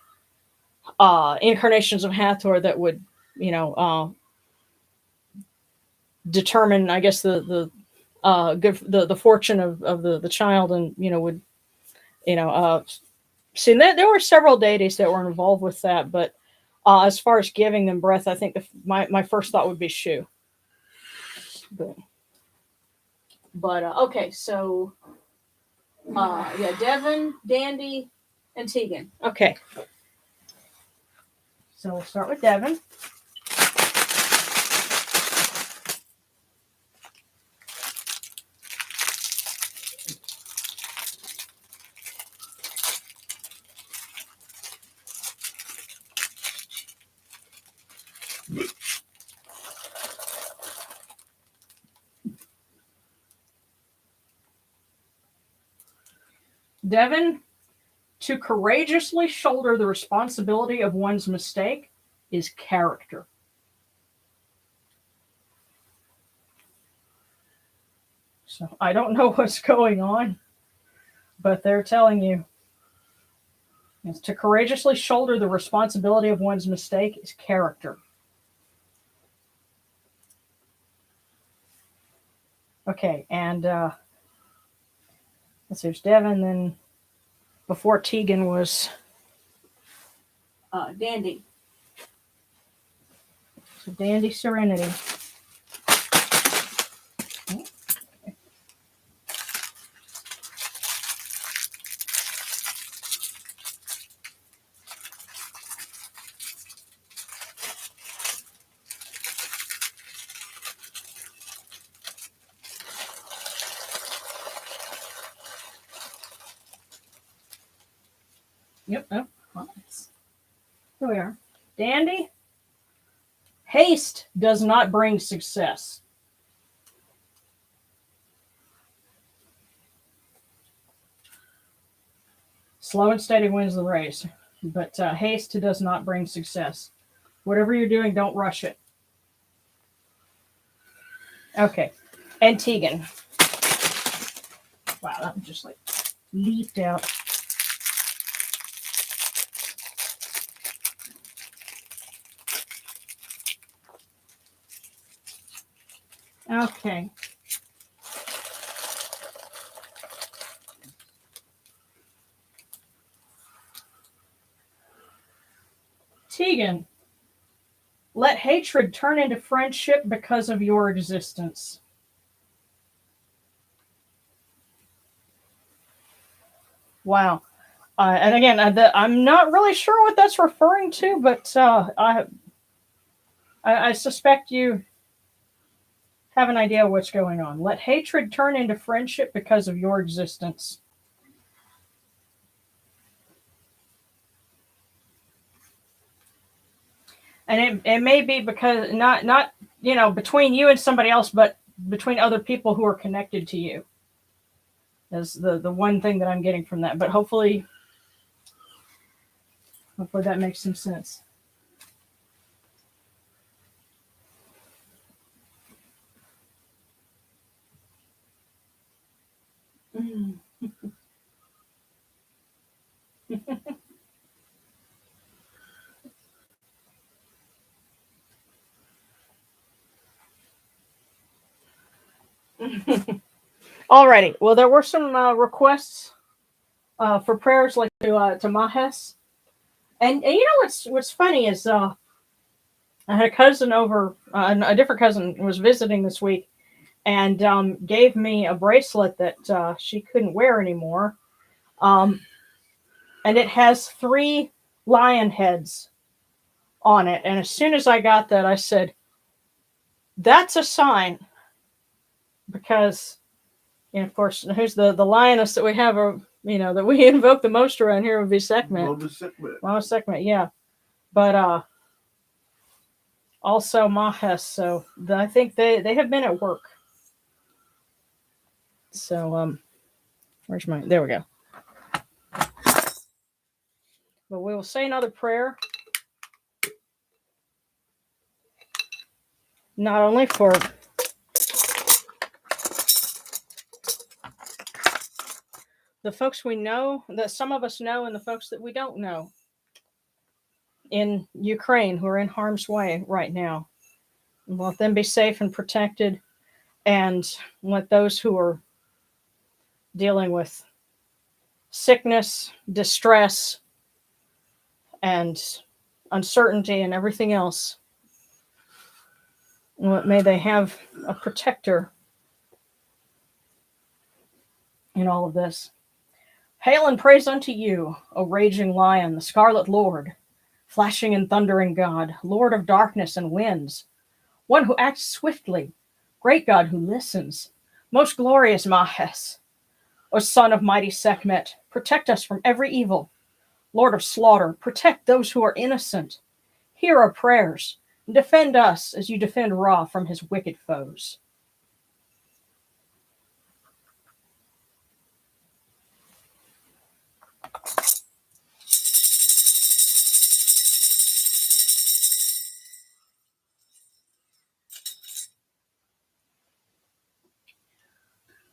incarnations of Hathor that would determine, I guess, the the fortune of the child, and would see that there were several deities that were involved with that, but as far as giving them breath, I think my first thought would be Shu. But okay, so yeah, Devin, Dandy, and Tegan. Okay, so we'll start with Devin. Devin, to courageously shoulder the responsibility of one's mistake is character. So I don't know what's going on, but they're telling you to courageously shoulder the responsibility of one's mistake is character. Okay, and let's see, there's Devin, then before Tegan was Dandy. So Dandy Serenity. Yep. Oh, here we are. Dandy. Haste does not bring success. Slow and steady wins the race, but haste does not bring success. Whatever you're doing, don't rush it. Okay. And Tegan. Wow, that just like leaped out. Okay. Tegan, let hatred turn into friendship because of your existence. Wow. And again, I'm not really sure what that's referring to, but I suspect you have an idea what's going on. Let hatred turn into friendship because of your existence. And it may be because not between you and somebody else, but between other people who are connected to you. Is the one thing that I'm getting from that. But hopefully that makes some sense. Alrighty. Well, there were some requests for prayers like to Mahes, and you know what's funny is I had a cousin over, a different cousin was visiting this week, and gave me a bracelet that she couldn't wear anymore, and it has 3 lion heads on it. And as soon as I got that, I said, "That's a sign," because of course, who's the lioness that we have, that we invoke the most around here would be Sakhmet. Mama Sakhmet, yeah. But also Mahes, so I think they have been at work. So where's my? There we go. But we will say another prayer, not only for the folks we know, that some of us know, and the folks that we don't know in Ukraine who are in harm's way right now. Let them be safe and protected, and let those who are dealing with sickness, distress, and uncertainty and everything else, may they have a protector in all of this. Hail and praise unto you, O raging lion, the scarlet lord, flashing and thundering God, Lord of darkness and winds, one who acts swiftly, great God who listens, most glorious Mahes, O son of mighty Sakhmet, protect us from every evil. Lord of slaughter, protect those who are innocent. Hear our prayers, and defend us as you defend Ra from his wicked foes.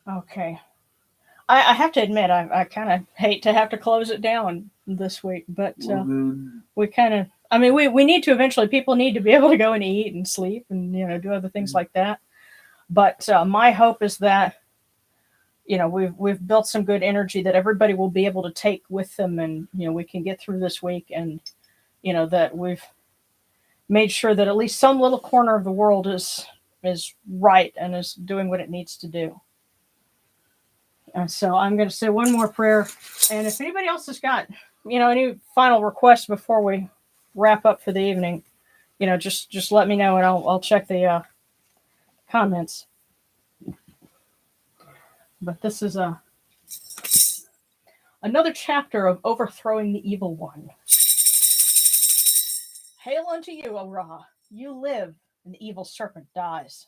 Okay. I have to admit, I kind of hate to have to close it down this week, but we kind of, we need to eventually, people need to be able to go and eat and sleep and, do other things like that. But my hope is that, we've built some good energy that everybody will be able to take with them, and, we can get through this week, and, that we've made sure that at least some little corner of the world is right and is doing what it needs to do. So I'm going to say one more prayer, and if anybody else has got, any final requests before we wrap up for the evening, just let me know, and I'll check the comments. But this is another chapter of overthrowing the evil one. Hail unto you, O Ra! You live, and the evil serpent dies.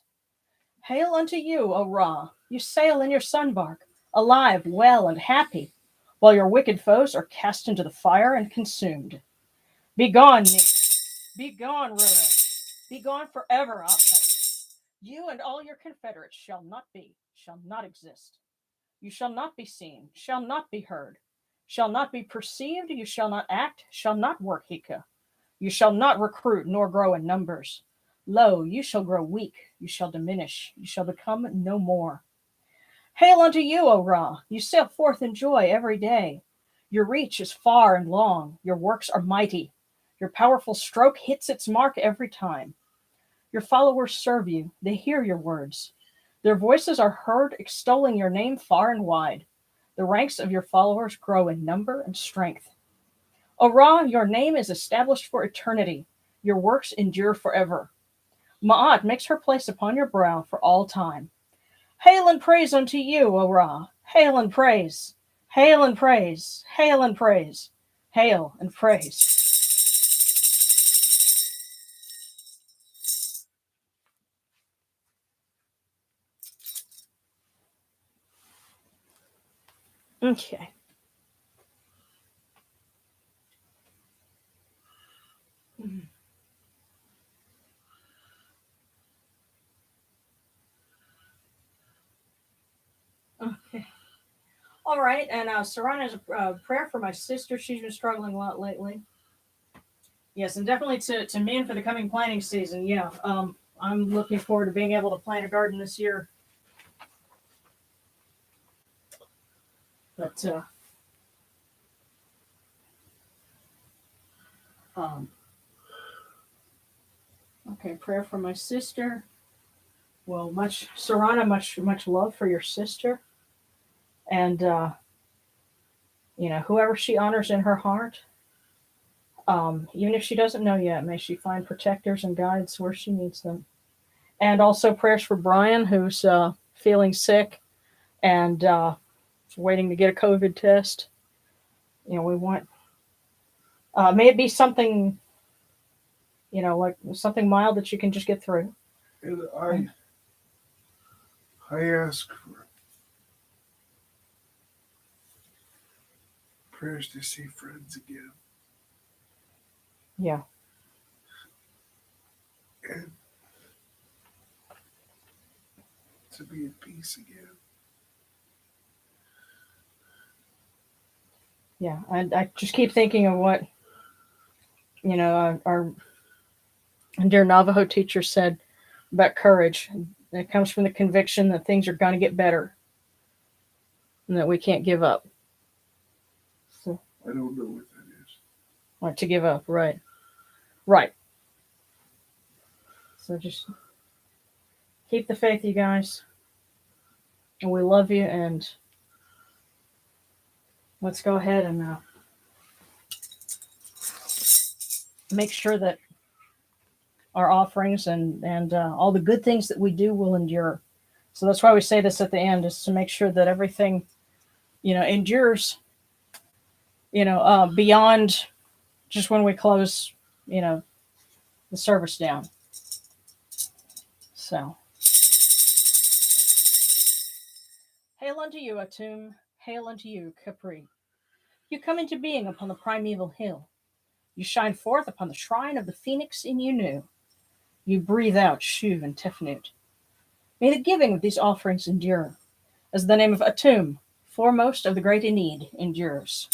Hail unto you, O Ra! You sail in your sunbark, alive, well, and happy, while your wicked foes are cast into the fire and consumed. Begone, Neith, Be gone, Rurik. Be gone forever, Akhet. You and all your confederates shall not be, shall not exist. You shall not be seen, shall not be heard, shall not be perceived, you shall not act, shall not work, Hika. You shall not recruit nor grow in numbers. Lo, you shall grow weak, you shall diminish, you shall become no more. Hail unto you, O Ra! You sail forth in joy every day. Your reach is far and long, your works are mighty. Your powerful stroke hits its mark every time. Your followers serve you, they hear your words. Their voices are heard extolling your name far and wide. The ranks of your followers grow in number and strength. O Ra, your name is established for eternity. Your works endure forever. Ma'at makes her place upon your brow for all time. Hail and praise unto you, O Ra! Hail and praise! Hail and praise! Hail and praise! Hail and praise! Okay. Okay. All right, and Sarana has a prayer for my sister. She's been struggling a lot lately. Yes, and definitely to me and for the coming planting season. Yeah, I'm looking forward to being able to plant a garden this year. But okay, prayer for my sister. Well, Sarana, much love for your sister, and whoever she honors in her heart. Even if she doesn't know yet, may she find protectors and guides where she needs them. And also prayers for Brian, who's feeling sick and waiting to get a COVID test. We want, may it be something, like something mild that you can just get through. And I ask for prayers to see friends again. Yeah. And to be at peace again. Yeah, I just keep thinking of what, our dear Navajo teacher said about courage. It comes from the conviction that things are going to get better and that we can't give up. So, I don't know what that is. like to give up, right. Right. So just keep the faith, you guys. And we love you, and let's go ahead and make sure that our offerings and all the good things that we do will endure. So that's why we say this at the end, is to make sure that everything, endures, beyond just when we close, the service down. So, hail unto you, Atum. Hail unto you, Capri. You come into being upon the primeval hill. You shine forth upon the shrine of the phoenix in Unu. You breathe out Shu and Tefnut. May the giving of these offerings endure, as the name of Atum, foremost of the great Enid, endures.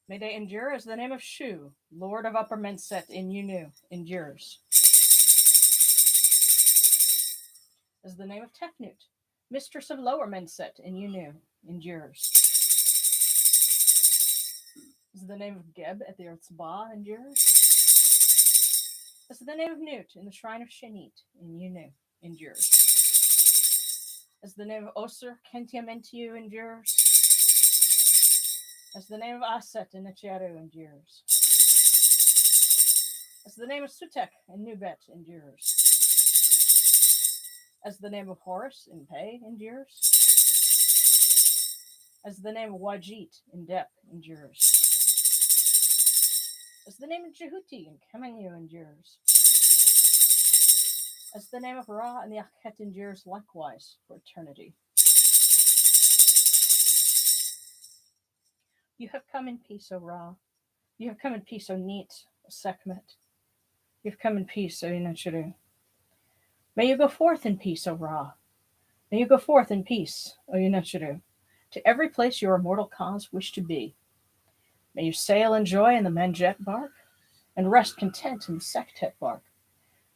May they endure as the name of Shu, Lord of Upper Menset in Unu, endures. As the name of Tefnut, Mistress of Lower Menset in Unu, endures. As the name of Geb at the Earth's Ba endures. As the name of Nut in the Shrine of Shenit in Unu, endures. As the name of Osir Kentiamentiu endures. As the name of Aset in Necheru endures. As the name of Sutek in Nubet endures. As the name of Horus in Pei endures. As the name of Wajit in Dep endures. As the name of Jehuti in Kemenu endures. As the name of Ra and the Akhet endures likewise for eternity. You have come in peace, O Ra. You have come in peace, O Neith, Sakhmet. You have come in peace, O Yunanshuru. May you go forth in peace, O Ra. May you go forth in peace, O Yunanshuru, to every place your immortal cause wish to be. May you sail in joy in the Menjet bark, and rest content in the Sektet bark.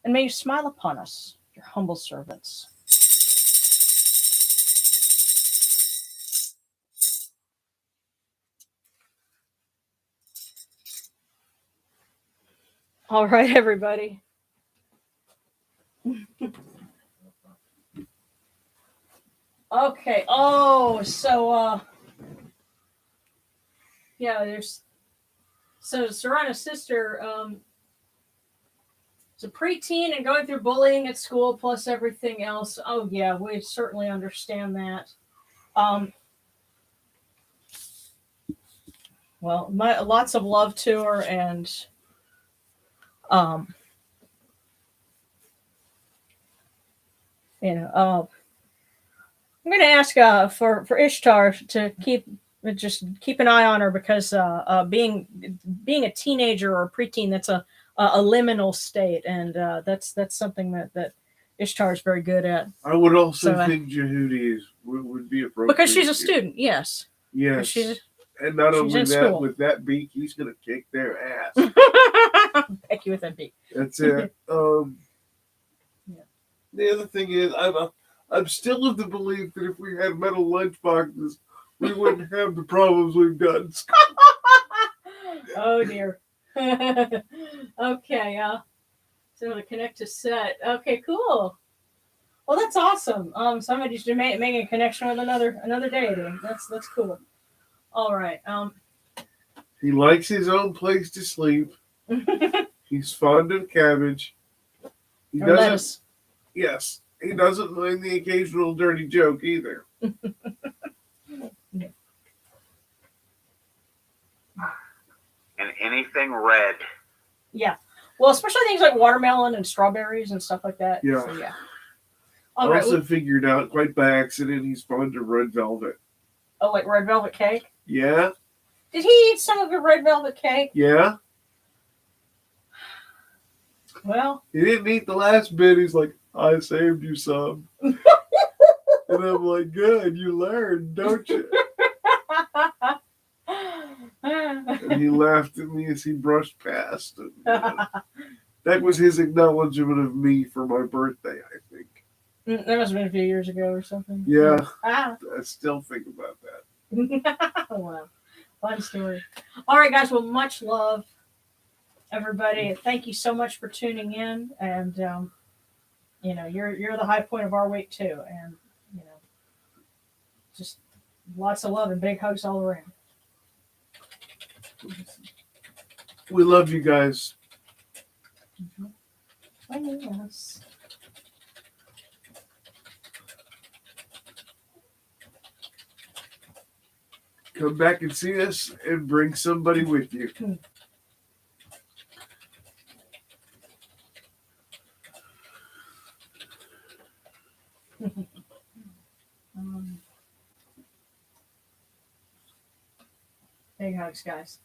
And may you smile upon us, your humble servants. All right, everybody. Okay. Oh, so yeah, there's Serana's sister is a preteen and going through bullying at school plus everything else. Oh yeah, we certainly understand that. Well, lots of love to her, and you know, I'm going to ask for Ishtar to keep an eye on her, because being a teenager or a preteen, that's a liminal state, and that's something that Ishtar is very good at. I would also So, think Jehudi would be appropriate. Because she's a student, yes. Yes. And not she's only in that, school. with that beak, he's going to kick their ass. Peck you with that beak. That's it. Yeah. The other thing is, I'm still of the belief that if we had metal lunchboxes, we wouldn't have the problems we've got in school. Oh dear. Okay. So to connect to set. Okay, cool. Well, that's awesome. Somebody's making a connection with another deity. That's cool. All right. He likes his own place to sleep. He's fond of cabbage. He or doesn't. lettuce. Yes, he doesn't mind the occasional dirty joke either. And anything red. Yeah. Well, especially things like watermelon and strawberries and stuff like that. Yeah. So, yeah. I All right. also figured out quite by accident he's fond of red velvet. Oh, like red velvet cake? Yeah? Did he eat some of your red velvet cake? Yeah? Well. He didn't eat the last bit. He's like, I saved you some. And I'm like, good, you learned, don't you? And he laughed at me as he brushed past. And, that was his acknowledgement of me for my birthday, I think. That must have been a few years ago or something. Yeah. Ah. I still think about that. Wow. Fun story. All right, guys. Well, much love, everybody. Thank you so much for tuning in. And, you're the high point of our week, too. And, just lots of love and big hugs all around. We love you guys. Yes. Come back and see us and bring somebody with you. Big hugs, guys.